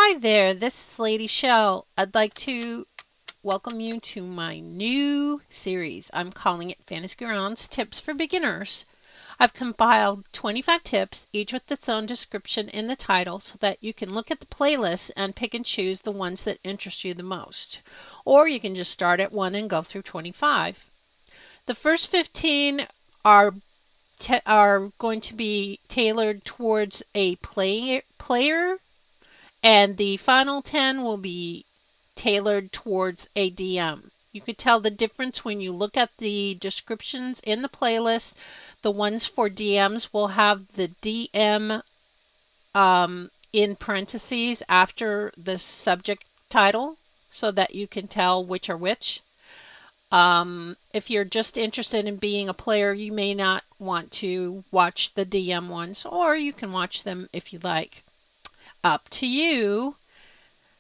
Hi there, this is Lady Shell. I'd like to welcome you to my new series. I'm calling it Fantasy Grounds Tips for Beginners. I've compiled 25 tips, each with its own description in the title, so that you can look at the playlist and pick and choose the ones that interest you the most. Or you can just start at one and go through 25. The first 15 are going to be tailored towards a player, and the final 10 will be tailored towards a DM. You could tell the difference when you look at the descriptions in the playlist. The ones for DMs will have the DM in parentheses after the subject title so that you can tell which are which. If you're just interested in being a player, you may not want to watch the DM ones, or you can watch them if you like. Up to you.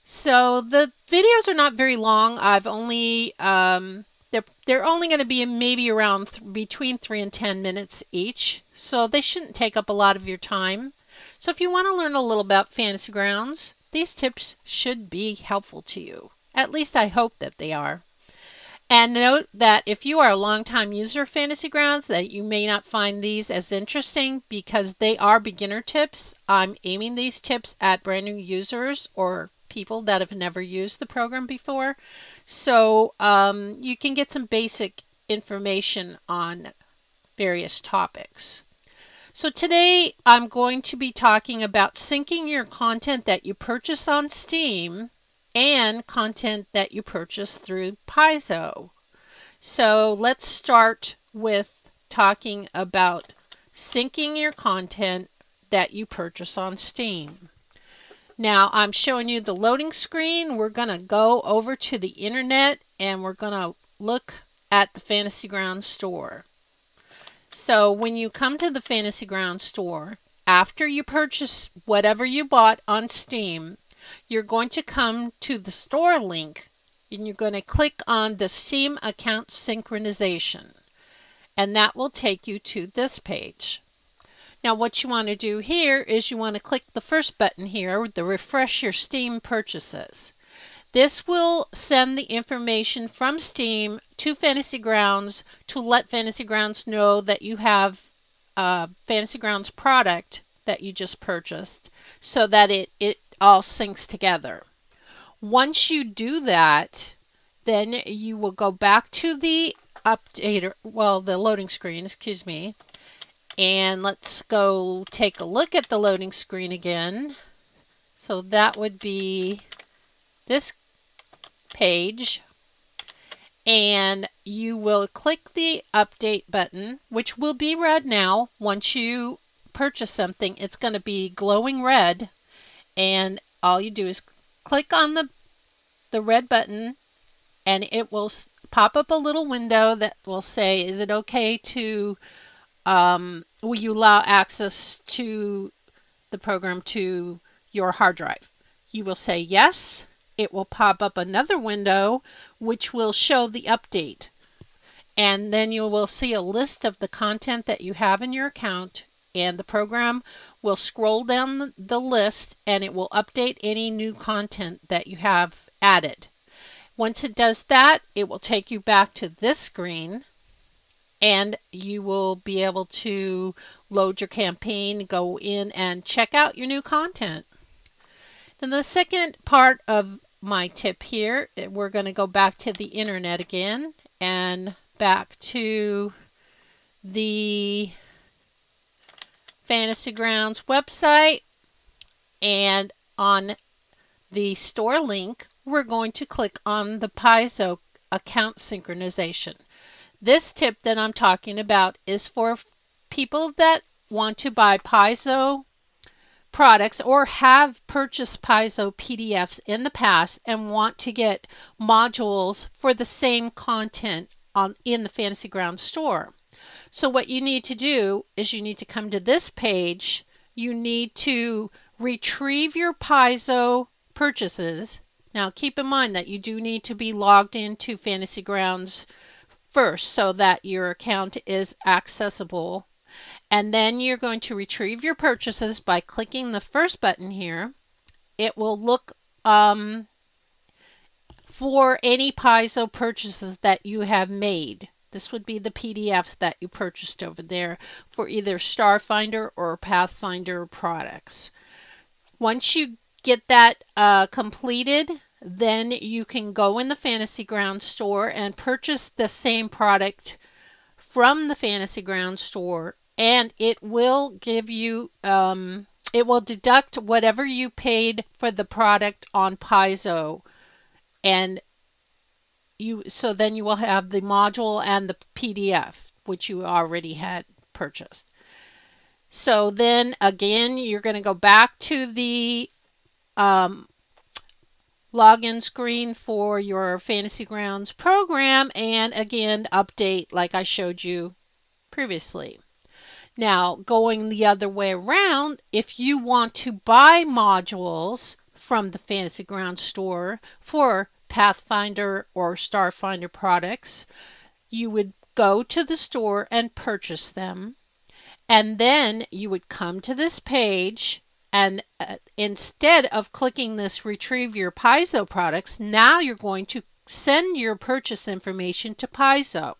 So the videos are not very long. I've only they're only going to be maybe around between 3 and 10 minutes each, so they shouldn't take up a lot of your time. So if you want to learn a little about Fantasy Grounds, these tips should be helpful to you. At least I hope that they are. And note that if you are a longtime user of Fantasy Grounds, that you may not find these as interesting because they are beginner tips. I'm aiming these tips at brand new users or people that have never used the program before. So you can get some basic information on various topics. So today I'm going to be talking about syncing your content that you purchase on Steam and content that you purchase through Paizo. So let's start with talking about syncing your content that you purchase on Steam. Now I'm showing you the loading screen. We're going to go over to the internet and we're going to look at the Fantasy Grounds store. So when you come to the Fantasy Grounds store, after you purchase whatever you bought on Steam, you're going to come to the store link and you're going to click on the Steam account synchronization, and that will take you to this page. Now what you want to do here is you want to click the first button here, the refresh your Steam purchases. This will send the information from Steam to Fantasy Grounds to let Fantasy Grounds know that you have a Fantasy Grounds product that you just purchased, so that it all syncs together. Once you do that, then you will go back to the updater, well, the loading screen, excuse me, and let's go take a look at the loading screen again. So that would be this page, and you will click the update button, which will be red now. Once you purchase something, it's going to be glowing red, and all you do is click on the red button and it will pop up a little window that will say, is it okay to, will you allow access to the program to your hard drive? You will say yes. It will pop up another window which will show the update. And then you will see a list of the content that you have in your account, and the program will scroll down the list and it will update any new content that you have added. Once it does that, it will take you back to this screen and you will be able to load your campaign, go in and check out your new content. Then the second part of my tip here, we're going to go back to the internet again and back to the Fantasy Grounds website, and on the store link we're going to click on the Paizo account synchronization. This tip that I'm talking about is for people that want to buy Paizo products or have purchased Paizo PDFs in the past and want to get modules for the same content in the Fantasy Grounds store. So what you need to do is you need to come to this page. You need to retrieve your Paizo purchases. Now keep in mind that you do need to be logged into Fantasy Grounds first so that your account is accessible. And then you're going to retrieve your purchases by clicking the first button here. it will look for any Paizo purchases that you have made. This would be the PDFs that you purchased over there for either Starfinder or Pathfinder products. Once you get that completed, then you can go in the Fantasy Grounds store and purchase the same product from the Fantasy Grounds store, and it will give you it will deduct whatever you paid for the product on Paizo, and so then you will have the module and the PDF which you already had purchased. So then again, you're going to go back to the login screen for your Fantasy Grounds program, and again update like I showed you previously. Now, going the other way around, if you want to buy modules from the Fantasy Grounds store for Pathfinder or Starfinder products, you would go to the store and purchase them. And then you would come to this page, and instead of clicking this retrieve your Paizo products, now you're going to send your purchase information to Paizo.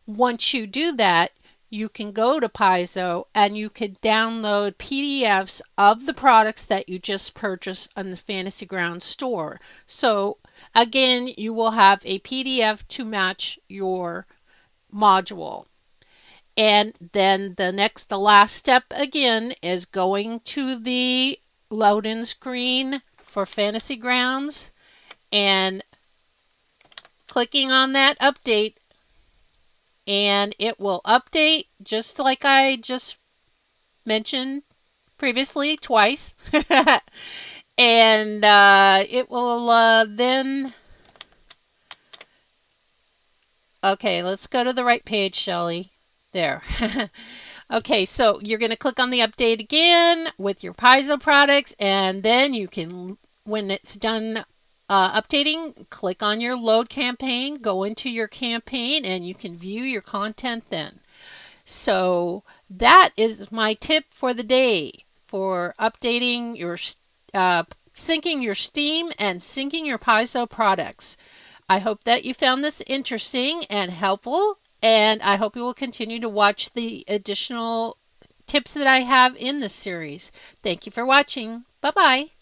Once you do that, you can go to Paizo and you can download PDFs of the products that you just purchased on the Fantasy Grounds store. So again, you will have a PDF to match your module. And then the last step again is going to the load-in screen for Fantasy Grounds and clicking on that update, and it will update just like I just mentioned previously twice. And it will then... Okay, let's go to the right page, Shelly. There. Okay, so you're going to click on the update again with your Paizo products, and then you can, when it's done updating, click on your load campaign, go into your campaign, and you can view your content then. So that is my tip for the day for updating your, syncing your Steam and syncing your Paizo products. I hope that you found this interesting and helpful, and I hope you will continue to watch the additional tips that I have in this series. Thank you for watching. Bye-bye.